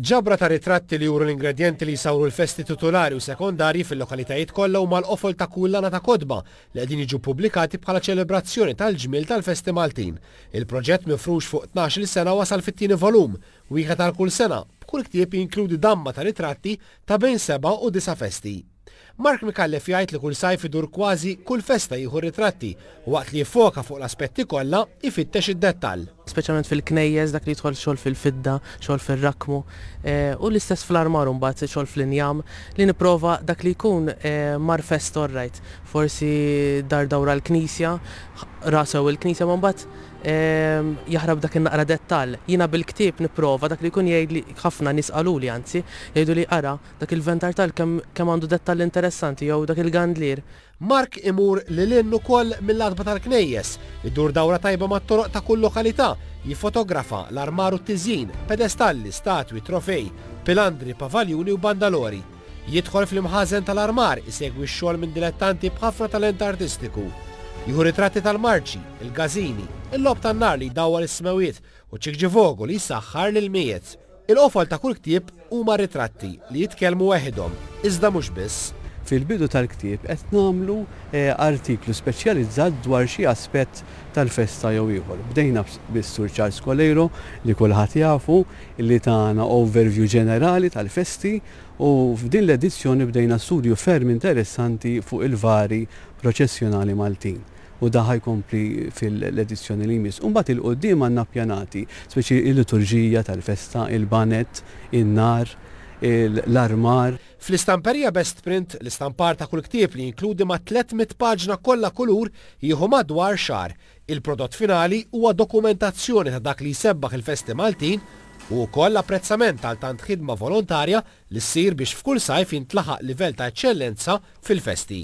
Ġabra ta' ritratti li juru l-ingredjenti li jsawru l-festi titolari u sekondari fil-lokalitajiet kollha huma l-qofol ta' kullana ta' kodba li qegħdin jiġu pubblikati bħala ċelebrazzjoni tal-ġmiel tal-Festi Maltin. Il-proġett mifrux fuq 12 sena wasal fit-tieni volum, wieħed għal kull sena, b'kull ktieb jinkludi damma ta' ritratti ta' bejn 7 u 9 festi. Mark Mikallef jgħid li kull sajf idur kważi kull festa jieħu ritratti u waqt li jiffoka fuq l-aspetti kollha ifittex id-dettall. Speċjalment fil-knejjeż dak li jidħol xogħol fil-fidda, xogħol fir-rakmu u l-istess fl-armar mbagħad xogħol fl-injam li nipprova dak li jkun mar fest orrajt. Forsi dar dawra l-Knisja, rasew il-Knisja ma mbagħad jaħrab dak in-naqra dettall. Jiena bil-ktieb nipprova dak li jkun jgħidli ħafna nies qaluli anzi jgħidu li ara dak il-ventar tal kemm għandu dettall interessanti jew dak il-gandlier. Mark imur lil ukoll mill-ladba tal-knejjes, idur dawra tajba mat-toroq ta' kull lokalità, jiffotografa l-armar u t-tiżjin, pedestalli, statwi, trofej, pilandri, pavaljuni u bandalori. Jidħol fl-imħażen tal-armar isegwi x-xogħol minn dilettanti b'ħafna talent artistiku. Jieħu ritratti tal-marċi, il-gażini, il-lob tan-nar li jdawwar is-smewiet u ċikġivogu li jsaħħar lil-miet. Il-qofol ta' kull ktieb huma ritratti li jitkellmu weħidhom, iżda mhux biss. Fil-bidu tal-ktieb qed nagħmlu artiklu speċjalizzat dwar xi aspett tal-festa jew ieħor. Bdejna bis-Sur Charles Colero li kulħadd jafu li tagħna overview ġenerali tal-festi u f'din l-edizzjoni bdejna studju ferm interessanti fuq il-vari proċessjonali Maltin. U da ħajkompli fil-edizzjoni li jmiss. Mbagħad il-qudiem għandna ppjanati speċi il-liturġija tal-festa, il-banet, in-nar, l-armar. Fl-istamperija Best Print, l-istampar ta' kull ktieb li jinkludi ma' 300 paġna kollha kulur jieħu madwar xahar. Il-prodott finali huwa dokumentazzjoni ta' dak li jsebbaħ il-Festi Maltin u wkoll apprezzament għal tant ħidma volontarja li ssir biex f'kull sajf jintlaħaq livell ta' eċċellenza fil-festi.